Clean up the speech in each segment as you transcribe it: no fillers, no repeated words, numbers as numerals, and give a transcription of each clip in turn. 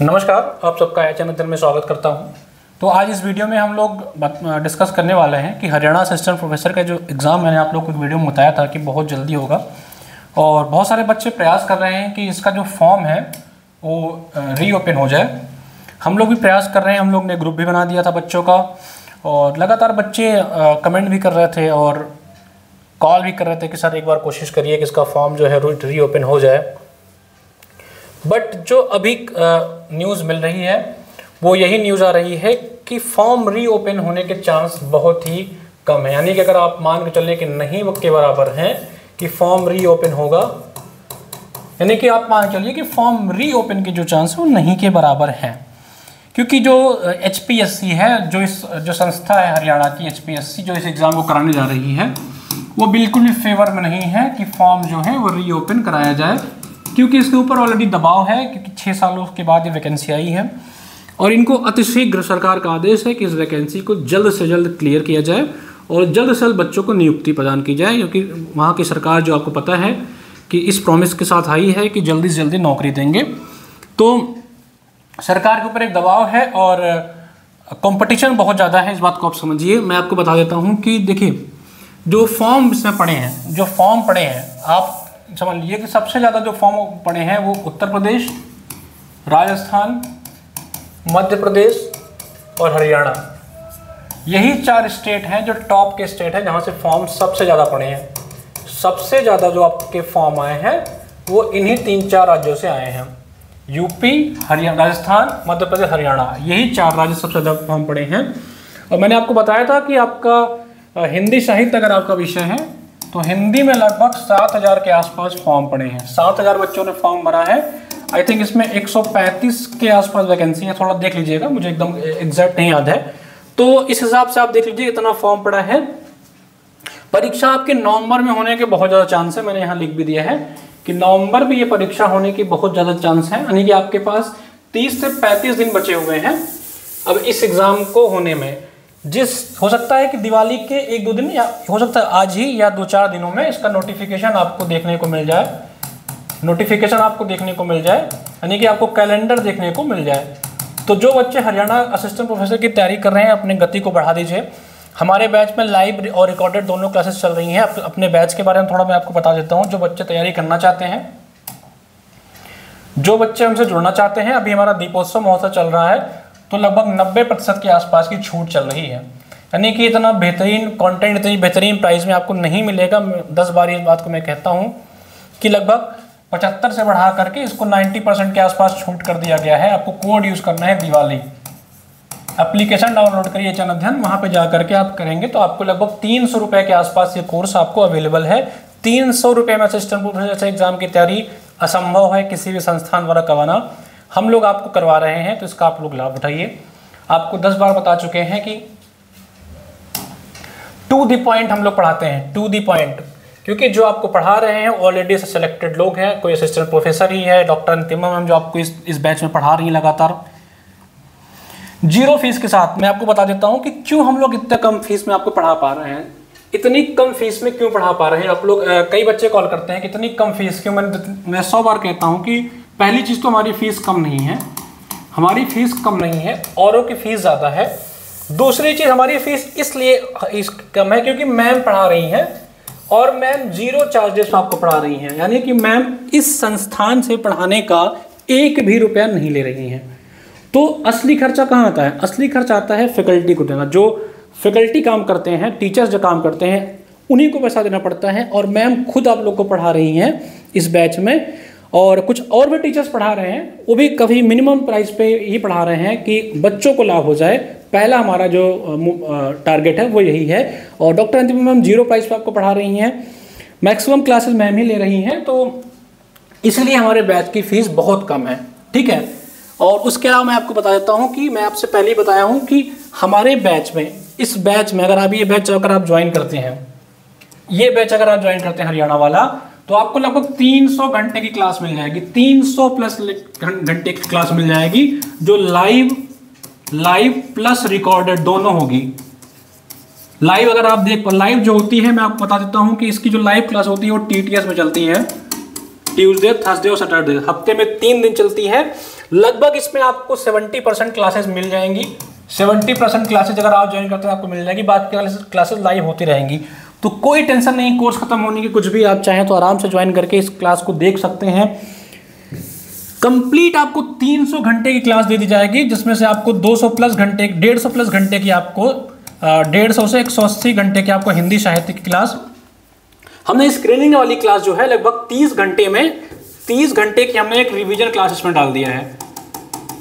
नमस्कार, आप सबका चैनल में स्वागत करता हूं। तो आज इस वीडियो में हम लोग डिस्कस करने वाले हैं कि हरियाणा असिस्टेंट प्रोफेसर का जो एग्ज़ाम मैंने आप लोग को वीडियो में बताया था कि बहुत जल्दी होगा और बहुत सारे बच्चे प्रयास कर रहे हैं कि इसका जो फॉर्म है वो रीओपन हो जाए। हम लोग भी प्रयास कर रहे हैं, हम लोग ने ग्रुप भी बना दिया था बच्चों का और लगातार बच्चे कमेंट भी कर रहे थे और कॉल भी कर रहे थे कि सर एक बार कोशिश करिए कि इसका फॉर्म जो है रीओपन हो जाए। बट जो अभी न्यूज़ मिल रही है वो यही न्यूज़ आ रही है कि फॉर्म रीओपन होने के चांस बहुत ही कम है। यानी कि अगर आप मान के चलें कि नहीं के बराबर हैं कि फॉर्म रीओपन होगा, यानी कि आप मान के चलिए कि फॉर्म रीओपन के जो चांस है वो नहीं के बराबर हैं, क्योंकि जो HPSC है, जो संस्था है हरियाणा की HPSC जो इस एग्ज़ाम को कराने जा रही है, वो बिल्कुल भी फेवर में नहीं है कि फॉर्म जो है वो रीओपन कराया जाए, क्योंकि इसके ऊपर ऑलरेडी दबाव है, क्योंकि 6 सालों के बाद ये वैकेंसी आई है और इनको अतिशीघ्र सरकार का आदेश है कि इस वैकेंसी को जल्द से जल्द क्लियर किया जाए और जल्द से जल्द बच्चों को नियुक्ति प्रदान की जाए, क्योंकि वहाँ की सरकार जो आपको पता है कि इस प्रॉमिस के साथ आई है कि जल्दी से जल्दी नौकरी देंगे। तो सरकार के ऊपर एक दबाव है और कंपटीशन बहुत ज़्यादा है, इस बात को आप समझिए। मैं आपको बता देता हूँ कि देखिए जो फॉर्म इसमें पड़े हैं, आप समझ लीजिए कि सबसे ज़्यादा जो फॉर्म पड़े हैं वो उत्तर प्रदेश, राजस्थान, मध्य प्रदेश और हरियाणा, यही 4 स्टेट हैं जो टॉप के स्टेट हैं जहाँ से फॉर्म सबसे ज़्यादा पड़े हैं। सबसे ज़्यादा जो आपके फॉर्म आए हैं वो इन्हीं 3-4 राज्यों से आए हैं। यूपी, हरियाणा, राजस्थान, मध्य प्रदेश, हरियाणा, यही 4 राज्य सबसे ज़्यादा फॉर्म पड़े हैं। और मैंने आपको बताया था कि आपका हिंदी साहित्य अगर आपका विषय है तो हिंदी में लगभग 7,000 के आसपास फॉर्म पड़े हैं। 7,000 बच्चों ने फॉर्म भरा है। आई थिंक इसमें 135 के आसपास वैकेंसी है, थोड़ा देख लीजिएगा, मुझे एकदम एग्जैक्ट नहीं याद है। तो इस हिसाब से आप देख लीजिए इतना फॉर्म पड़ा है। परीक्षा आपके नवंबर में होने के बहुत ज़्यादा चांस है, मैंने यहाँ लिख भी दिया है कि नवंबर में ये परीक्षा होने की बहुत ज़्यादा चांस है, यानी कि आपके पास 30 से 35 दिन बचे हुए हैं अब इस एग्ज़ाम को होने में। हो सकता है कि दिवाली के 1-2 दिन या हो सकता है आज ही या 2-4 दिनों में इसका नोटिफिकेशन आपको देखने को मिल जाए, यानी कि आपको कैलेंडर देखने को मिल जाए। तो जो बच्चे हरियाणा असिस्टेंट प्रोफेसर की तैयारी कर रहे हैं अपनी गति को बढ़ा दीजिए। हमारे बैच में लाइव और रिकॉर्डेड दोनों क्लासेस चल रही हैं। अपने बैच के बारे में थोड़ा मैं आपको बता देता हूँ। जो बच्चे तैयारी करना चाहते हैं, जो बच्चे हमसे जुड़ना चाहते हैं, अभी हमारा दीपोत्सव महोत्सव चल रहा है तो लगभग 90% के आसपास की छूट चल रही है, यानी कि इतना बेहतरीन कंटेंट, इतनी बेहतरीन प्राइस में आपको नहीं मिलेगा। 10 बार इस बात को मैं कहता हूँ कि लगभग 75 से बढ़ा करके इसको 90% के आसपास छूट कर दिया गया है। आपको कोड यूज़ करना है दिवाली। एप्लीकेशन डाउनलोड करिए चयन अध्ययन, वहाँ पर जा करके आप करेंगे तो आपको लगभग 300 रुपये के आसपास ये कोर्स आपको अवेलेबल है। 300 रुपये में असिस्टेंट प्रोफेसर एग्जाम की तैयारी असंभव है किसी भी संस्थान द्वारा करवाना। हम लोग आपको करवा रहे हैं तो इसका आप लोग लाभ उठाइए। आपको 10 बार बता चुके हैं कि टू द पॉइंट हम लोग पढ़ाते हैं, टू द पॉइंट, क्योंकि जो आपको पढ़ा रहे हैं ऑलरेडी सेलेक्टेड लोग हैं। कोई असिस्टेंट प्रोफेसर ही है, डॉक्टर अंतिमा मैम जो आपको इस बैच में पढ़ा रही हैं लगातार 0 फीस के साथ। मैं आपको बता देता हूं कि क्यों हम लोग इतने कम फीस में आपको पढ़ा पा रहे हैं। इतनी कम फीस में क्यों पढ़ा पा रहे हैं आप लोग? कई बच्चे कॉल करते हैं कि इतनी कम फीस क्यों। मैं 100 बार कहता हूँ कि पहली चीज़ तो हमारी फ़ीस कम नहीं है, हमारी फ़ीस कम नहीं है, औरों की फ़ीस ज़्यादा है। दूसरी चीज़, हमारी फ़ीस इसलिए कम है क्योंकि मैम पढ़ा रही हैं और मैम 0 चार्जेस आपको पढ़ा रही हैं, यानी कि मैम इस संस्थान से पढ़ाने का 1 भी रुपया नहीं ले रही हैं। तो असली खर्चा कहाँ आता है? असली खर्चा आता है फैकल्टी को देना। जो फैकल्टी काम करते हैं, टीचर्स जो काम करते हैं, उन्हीं को पैसा देना पड़ता है। और मैम खुद आप लोग को पढ़ा रही हैं इस बैच में, और कुछ और भी टीचर्स पढ़ा रहे हैं, वो भी कभी मिनिमम प्राइस पे ही पढ़ा रहे हैं कि बच्चों को लाभ हो जाए। पहला हमारा जो टारगेट है वो यही है। और डॉक्टर अंतिमा मैम 0 प्राइस पे आपको पढ़ा रही हैं, मैक्सिमम क्लासेस मैम ही ले रही हैं, तो इसलिए हमारे बैच की फ़ीस बहुत कम है, ठीक है। और उसके अलावा मैं आपको बता देता हूँ कि मैं आपसे पहले ही बताया हूँ कि हमारे बैच में, इस बैच में अगर आप ये बैच अगर आप ज्वाइन करते हैं, ये बैच अगर आप ज्वाइन करते हैं हरियाणा वाला, तो आपको लगभग 300 घंटे की क्लास मिल जाएगी। 300 प्लस घंटे की क्लास मिल जाएगी, जो लाइव प्लस रिकॉर्डेड दोनों होगी। लाइव अगर आप लाइव जो होती है, मैं आपको बता देता हूं कि इसकी जो लाइव क्लास होती है वो TTS में चलती है, ट्यूसडे, थर्सडे और सैटरडे, हफ्ते में 3 दिन चलती है। लगभग इसमें आपको 70% क्लासेस मिल जाएंगी। 70% क्लासेस अगर आप ज्वाइन करते हैं आपको मिल जाएगी, बाकी क्लासेस लाइव होती रहेंगी। तो कोई टेंशन नहीं, कोर्स खत्म होने की, कुछ भी आप चाहें तो आराम से ज्वाइन करके इस क्लास को देख सकते हैं। कंप्लीट आपको 300 घंटे की क्लास दे दी जाएगी, जिसमें से आपको 200 प्लस घंटे, 150 प्लस घंटे की आपको 150 से 180 घंटे की आपको हिंदी साहित्य की क्लास। हमने स्क्रीनिंग वाली क्लास जो है लगभग 30 घंटे में 30 घंटे की हमने एक रिवीजन क्लास इसमें डाल दिया है।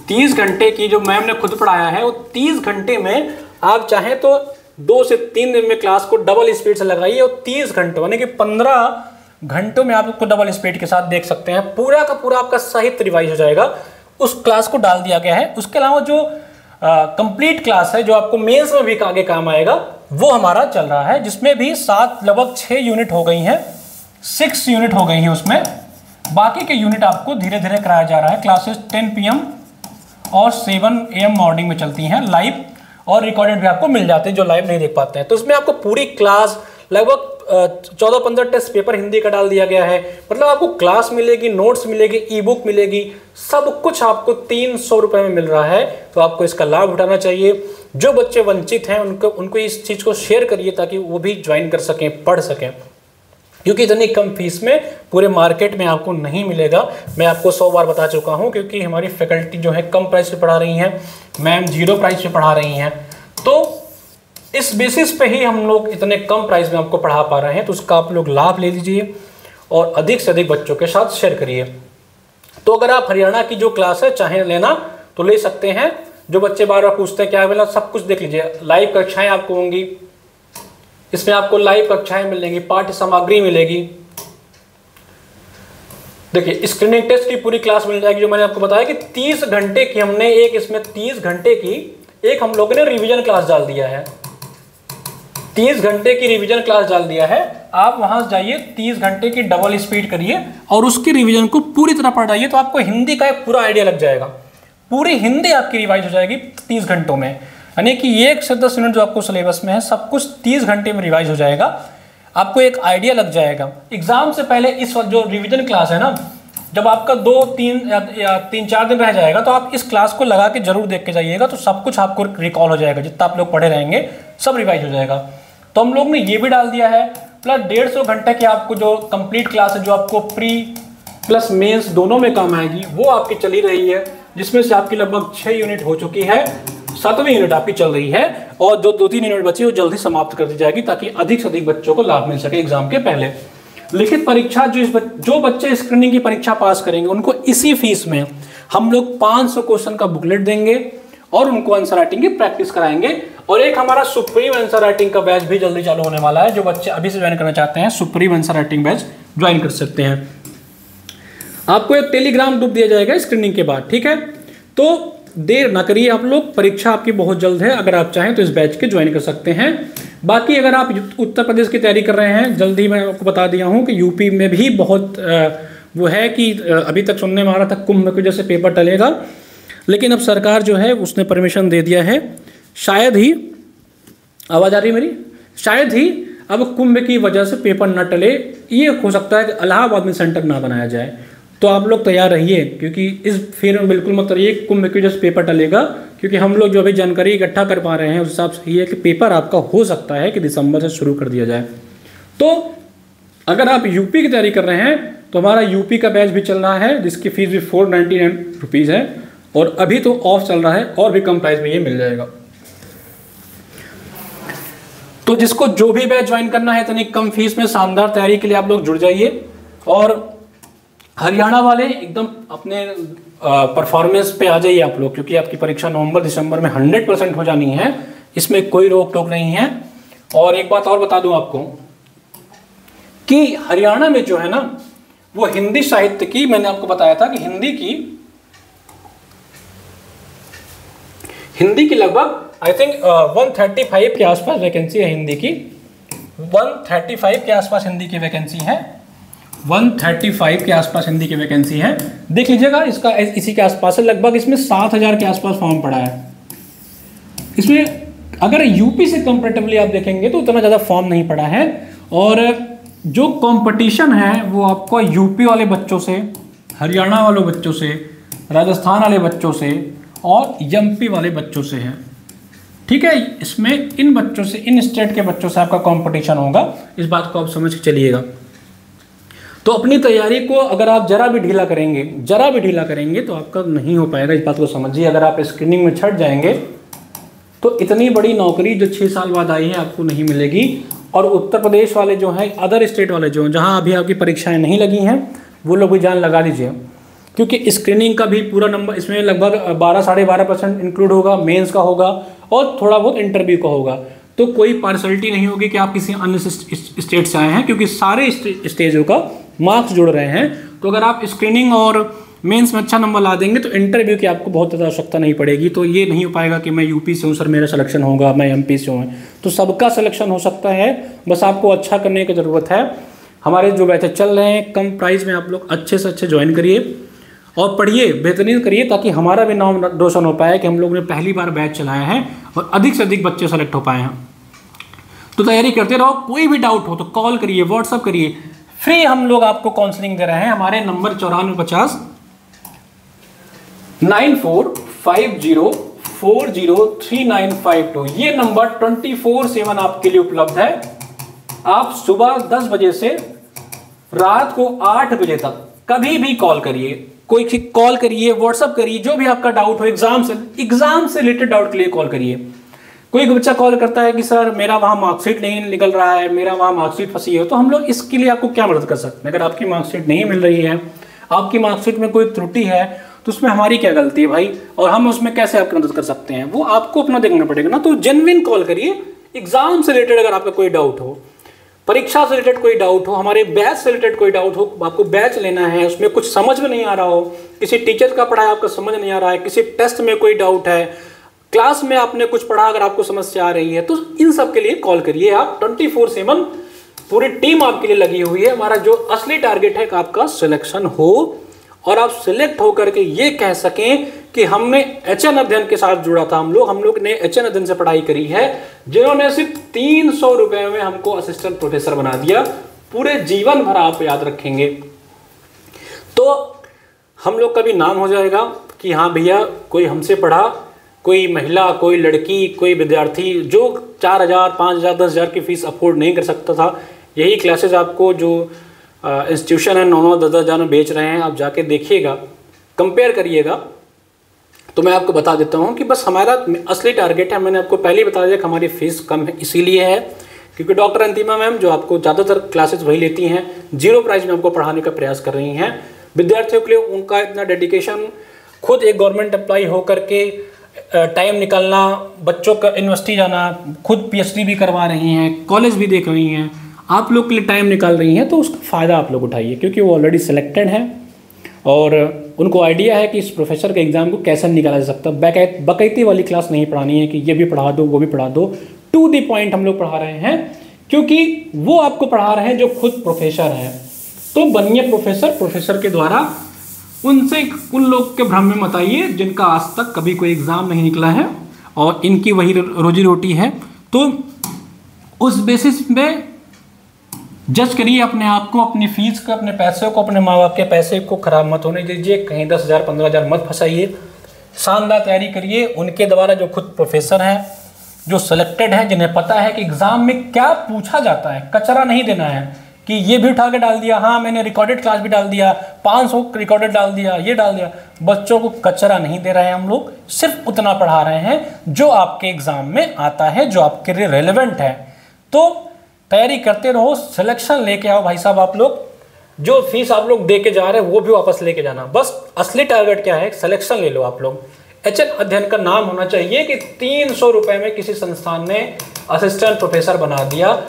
30 घंटे की जो मैम ने खुद पढ़ाया है, वो 30 घंटे में आप चाहें तो 2 से 3 दिन में क्लास को डबल स्पीड से लगाइए और 30 घंटों यानी कि 15 घंटों में आप उसको डबल स्पीड के साथ देख सकते हैं। पूरा का पूरा आपका साहित्य रिवाइज हो जाएगा, उस क्लास को डाल दिया गया है। उसके अलावा जो कंप्लीट क्लास है जो आपको मेंस में भी आगे काम आएगा, वो हमारा चल रहा है, जिसमें भी लगभग 6 यूनिट हो गई हैं, 6 यूनिट हो गई हैं उसमें। बाकी के यूनिट आपको धीरे धीरे कराया जा रहा है। क्लासेस 10 PM और 7 AM मॉर्निंग में चलती हैं लाइव, और रिकॉर्डेड भी आपको मिल जाते हैं जो लाइव नहीं देख पाते हैं। तो इसमें आपको पूरी क्लास लगभग 14-15 टेस्ट पेपर हिंदी का डाल दिया गया है। मतलब आपको क्लास मिलेगी, नोट्स मिलेगी, ई बुक मिलेगी, सब कुछ आपको 300 रुपये में मिल रहा है। तो आपको इसका लाभ उठाना चाहिए। जो बच्चे वंचित हैं उनको इस चीज़ को शेयर करिए ताकि वो भी ज्वाइन कर सकें, पढ़ सकें, क्योंकि इतनी कम फीस में पूरे मार्केट में आपको नहीं मिलेगा। मैं आपको 100 बार बता चुका हूँ, क्योंकि हमारी फैकल्टी जो है कम प्राइस पे पढ़ा रही हैं, मैम 0 प्राइस पे पढ़ा रही हैं। तो इस बेसिस पे ही हम लोग इतने कम प्राइस में आपको पढ़ा पा रहे हैं। तो उसका आप लोग लाभ ले लीजिए और अधिक से अधिक बच्चों के साथ शेयर करिए। तो अगर आप हरियाणा की जो क्लास है चाहे लेना तो ले सकते हैं। जो बच्चे बार बार पूछते हैं क्या मिला, सब कुछ देख लीजिए। लाइव कक्षाएं आपको होंगी, इसमें आपको लाइव कक्षाएं मिलेंगी, पाठ्य सामग्री मिलेगी। देखिए स्क्रीनिंग टेस्ट की पूरी क्लास मिल जाएगी। जो मैंने आपको बताया कि 30 घंटे की हमने इसमें 30 घंटे की एक हम लोगों ने रिवीजन क्लास डाल दिया है। 30 घंटे की रिवीजन क्लास डाल दिया है। आप वहां जाइए, 30 घंटे की डबल स्पीड करिए और उसकी रिवीजन को पूरी तरह पढ़ जाइए, तो आपको हिंदी का एक पूरा आइडिया लग जाएगा। पूरी हिंदी आपकी रिवाइज हो जाएगी 30 घंटों में। यानी कि 1 से 10 मिनट जो आपको सिलेबस में है, सब कुछ 30 घंटे में रिवाइज हो जाएगा। आपको एक आइडिया लग जाएगा। एग्जाम से पहले इस जो रिवीजन क्लास है ना, जब आपका 3-4 दिन रह जाएगा, तो आप इस क्लास को लगा के जरूर देख के जाइएगा, तो सब कुछ आपको रिकॉल हो जाएगा। जितना आप लोग पढ़े रहेंगे सब रिवाइज हो जाएगा। तो हम लोग ने ये भी डाल दिया है। प्लस 150 घंटे की आपको जो कंप्लीट क्लास है, जो आपको प्री प्लस मेंस दोनों में काम आएगी, वो आपकी चली रही है, जिसमें से आपकी लगभग 6 यूनिट हो चुकी है, 7वीं यूनिट आपकी चल रही है, और जो 2-3 यूनिट बची है वो जल्दी समाप्त कर दी जाएगी, ताकि अधिक से अधिक बच्चों को लाभ मिल सके एग्जाम के पहले। लिखित परीक्षा जो बच्चे स्क्रीनिंग की परीक्षा पास करेंगे, उनको इसी फीस में हम लोग 500 क्वेश्चन का बुकलेट देंगे और उनको आंसर राइटिंग की प्रैक्टिस कराएंगे। और एक हमारा सुप्रीम आंसर राइटिंग का बैच भी जल्दी चालू होने वाला है। जो बच्चे अभी से ज्वाइन करना चाहते हैं, supreme answer writing batch join कर सकते हैं। आपको एक टेलीग्राम ग्रुप दिया जाएगा स्क्रीनिंग के बाद, ठीक है। तो देर ना करिए आप लोग, परीक्षा आपकी बहुत जल्द है। अगर आप चाहें तो इस बैच के ज्वाइन कर सकते हैं। बाकी अगर आप उत्तर प्रदेश की तैयारी कर रहे हैं, जल्दी मैं आपको बता दिया हूँ कि यूपी में भी बहुत वो है कि अभी तक सुनने में आ रहा था कुंभ के जैसे पेपर टलेगा, लेकिन अब सरकार जो है उसने परमिशन दे दिया है। शायद ही, आवाज़ आ रही है मेरी, शायद ही अब कुंभ की वजह से पेपर न टले। ये हो सकता है कि इलाहाबाद में सेंटर ना बनाया जाए। तो आप लोग तैयार रहिए, क्योंकि इस फेर में बिल्कुल मत रहिए कुंभ की वजह से पेपर टलेगा, क्योंकि हम लोग जो अभी जानकारी इकट्ठा कर पा रहे हैं उस हिसाब से ये है कि पेपर आपका हो सकता है कि दिसंबर से शुरू कर दिया जाए। तो अगर आप यूपी की तैयारी कर रहे हैं तो हमारा यूपी का बैच भी चल रहा है, जिसकी फीस भी 499 रुपीज़ है, और अभी तो ऑफ चल रहा है, और भी कम प्राइस में ये मिल जाएगा। तो जिसको जो भी बैच ज्वाइन करना है इतनी कम फीस में शानदार तैयारी के लिए आप लोग जुड़ जाइए। और हरियाणा वाले एकदम अपने परफॉर्मेंस पे आ जाइए आप लोग, क्योंकि आपकी परीक्षा नवंबर-दिसंबर में 100% हो जानी है। इसमें कोई रोक टोक नहीं है। और एक बात और बता दूं आपको कि हरियाणा में जो है ना, वो हिंदी साहित्य की, मैंने आपको बताया था कि हिंदी की लगभग आई थिंक 135 के आसपास वैकेंसी है हिंदी की। 135 के आसपास हिंदी की वैकेंसी है। 135 के आसपास हिंदी की वैकेंसी है। देख लीजिएगा, इसका इसी के आसपास है। लगभग इसमें 7000 के आसपास फॉर्म पड़ा है। इसमें अगर यूपी से कंपेरेटिवली आप देखेंगे तो उतना ज़्यादा फॉर्म नहीं पड़ा है। और जो कंपटीशन है वो आपको यूपी वाले बच्चों से, हरियाणा वाले बच्चों से, राजस्थान वाले बच्चों से और एमपी वाले बच्चों से है। ठीक है, इसमें इन बच्चों से, इन स्टेट के बच्चों से आपका कंपटीशन होगा, इस बात को आप समझ के चलिएगा। तो अपनी तैयारी को अगर आप जरा भी ढीला करेंगे तो आपका नहीं हो पाएगा, इस बात को समझिए। अगर आप स्क्रीनिंग में छट जाएंगे तो इतनी बड़ी नौकरी जो 6 साल बाद आई है आपको नहीं मिलेगी। और उत्तर प्रदेश वाले जो हैं, अदर स्टेट वाले जो हैं, जहाँ अभी आपकी परीक्षाएं नहीं लगी हैं, वो लोग भी जान लगा दीजिए, क्योंकि स्क्रीनिंग का भी पूरा नंबर इसमें लगभग 12-12.5% इंक्लूड होगा, मेंस का होगा और थोड़ा बहुत इंटरव्यू का होगा। तो कोई पार्शलिटी नहीं होगी कि आप किसी अन्य स्टेट से आए हैं, क्योंकि सारे स्टेजों का मार्क्स जुड़ रहे हैं। तो अगर आप स्क्रीनिंग और मेंस में अच्छा नंबर ला देंगे तो इंटरव्यू की आपको बहुत ज़्यादा आवश्यकता नहीं पड़ेगी। तो ये नहीं हो पाएगा कि मैं यूपी से हूँ सर मेरा सिलेक्शन होगा, मैं एमपी से हूँ, तो सबका सिलेक्शन हो सकता है। बस आपको अच्छा करने की ज़रूरत है। हमारे जो बैचेज चल रहे हैं कम प्राइस में, आप लोग अच्छे से अच्छे ज्वाइन करिए और पढ़िए, बेहतरीन करिए, ताकि हमारा भी नाम रोशन हो पाए कि हम लोग ने पहली बार बैच चलाया है और अधिक से अधिक बच्चे सेलेक्ट हो पाए हैं। तो तैयारी करते रहो। कोई भी डाउट हो तो कॉल करिए, व्हाट्सअप करिए, फ्री हम लोग आपको काउंसलिंग दे रहे हैं। हमारे नंबर 9450 9450403952, ये नंबर 24/7 आपके लिए उपलब्ध है। आप सुबह 10 बजे से रात को 8 बजे तक कभी भी कॉल करिए, कोई कॉल करिए, व्हाट्सअप करिए, जो भी आपका डाउट हो एग्जाम से रिलेटेड डाउट के लिए कॉल करिए। कोई बच्चा कॉल करता है कि सर मेरा वहाँ मार्कशीट नहीं निकल रहा है, मेरा वहाँ मार्कशीट फंसी है, तो हम लोग इसके लिए आपको क्या मदद कर सकते हैं। अगर आपकी मार्कशीट नहीं मिल रही है, आपकी मार्कशीट में कोई त्रुटि है, तो उसमें हमारी क्या गलती है भाई, और हम उसमें कैसे आपकी मदद कर सकते हैं, वो आपको अपना देखना पड़ेगा ना। तो जेन्युइन कॉल करिए। एग्जाम से रिलेटेड अगर आपका कोई डाउट हो, परीक्षा से रिलेटेड कोई डाउट हो, हमारे बैच से रिलेटेड कोई डाउट हो, आपको बैच लेना है, उसमें कुछ समझ में नहीं आ रहा हो, किसी टीचर का पढ़ाया आपको समझ नहीं आ रहा है, किसी टेस्ट में कोई डाउट है, क्लास में आपने कुछ पढ़ा अगर आपको समस्या आ रही है, तो इन सब के लिए कॉल करिए आप। 24/7 पूरी टीम आपके लिए लगी हुई है। हमारा जो असली टारगेट है कि आपका सिलेक्शन हो और आप सिलेक्ट होकर के ये कह सकें कि हमने HN अध्ययन के साथ जुड़ा था। हम लोग ने HN अध्ययन से पढ़ाई करी है, जिन्होंने सिर्फ 300 रुपए में हमको असिस्टेंट प्रोफेसर बना दिया। पूरे जीवन भर आप याद रखेंगे। तो हम लोग का भी नाम हो जाएगा कि हाँ भैया कोई हमसे पढ़ा, कोई महिला, कोई लड़की, कोई विद्यार्थी जो 4,000, 5,000, 10,000 की फीस अफोर्ड नहीं कर सकता था, यही क्लासेस आपको जो इंस्टीट्यूशन है 9-9, 10,000 में बेच रहे हैं, आप जाके देखिएगा, कंपेयर करिएगा। तो मैं आपको बता देता हूँ कि बस हमारा असली टारगेट है, मैंने आपको पहले ही बता दिया कि हमारी फीस कम है, इसीलिए है क्योंकि डॉक्टर अंतिमा मैम जो आपको ज़्यादातर क्लासेस वही लेती हैं, 0 प्राइस में आपको पढ़ाने का प्रयास कर रही हैं। विद्यार्थियों के लिए उनका इतना डेडिकेशन, खुद एक गवर्नमेंट एम्प्लॉय होकर के टाइम निकालना, बच्चों का यूनिवर्सिटी जाना, खुद PhD भी करवा रही हैं, कॉलेज भी देख रही हैं, आप लोग के लिए टाइम निकाल रही हैं, तो उसका फ़ायदा आप लोग उठाइए, क्योंकि वो ऑलरेडी सिलेक्टेड हैं और उनको आइडिया है कि इस प्रोफेसर के एग्ज़ाम को कैसे निकाला जा सकता है। बकैती वाली क्लास नहीं पढ़ानी है कि ये भी पढ़ा दो वो भी पढ़ा दो, टू द पॉइंट हम लोग पढ़ा रहे हैं, क्योंकि वो आपको पढ़ा रहे हैं जो खुद प्रोफेसर हैं। तो बनिए प्रोफेसर के द्वारा उनसे उन लोग के भ्रम में मत आइए जिनका आज तक कभी कोई एग्ज़ाम नहीं निकला है और इनकी वही रोजी रोटी है। तो उस बेसिस में जज करिए अपने आप को, अपनी फीस को, अपने पैसे को, अपने माँ बाप के पैसे को खराब मत होने दीजिए, कहीं 10,000 15,000 मत फंसाइए। शानदार तैयारी करिए उनके द्वारा जो खुद प्रोफेसर हैं, जो सिलेक्टेड हैं, जिन्हें पता है कि एग्ज़ाम में क्या पूछा जाता है। कचरा नहीं देना है कि ये भी उठा के डाल दिया, हाँ मैंने रिकॉर्डेड क्लास भी डाल दिया, 500 रिकॉर्डेड डाल दिया, ये डाल दिया। बच्चों को कचरा नहीं दे रहे हैं हम लोग, सिर्फ उतना पढ़ा रहे हैं जो आपके एग्ज़ाम में आता है, जो आपके लिए रेलेवेंट है। तो तैयारी करते रहो, सिलेक्शन लेके आओ भाई साहब। आप लोग जो फीस आप लोग दे के जा रहे हैं वो भी वापस लेके जाना। बस असली टारगेट क्या है, सिलेक्शन ले लो आप लोग। HN अध्ययन का नाम होना चाहिए कि 300 रुपये में किसी संस्थान ने असिस्टेंट प्रोफेसर बना दिया,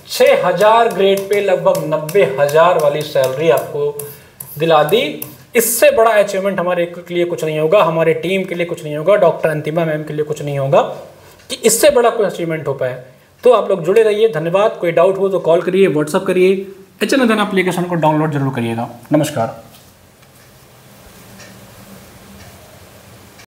6,000 ग्रेड पे लगभग 90,000 वाली सैलरी आपको दिला दी। इससे बड़ा अचीवमेंट हमारे के लिए कुछ नहीं होगा, हमारे टीम के लिए कुछ नहीं होगा, डॉक्टर अंतिमा मैम के लिए कुछ नहीं होगा कि इससे बड़ा कोई अचीवमेंट हो पाए। तो आप लोग जुड़े रहिए। धन्यवाद। कोई डाउट हो तो कॉल करिए, व्हाट्सअप करिए। HN अध्ययन एप्लीकेशन को डाउनलोड जरूर करिएगा। नमस्कार।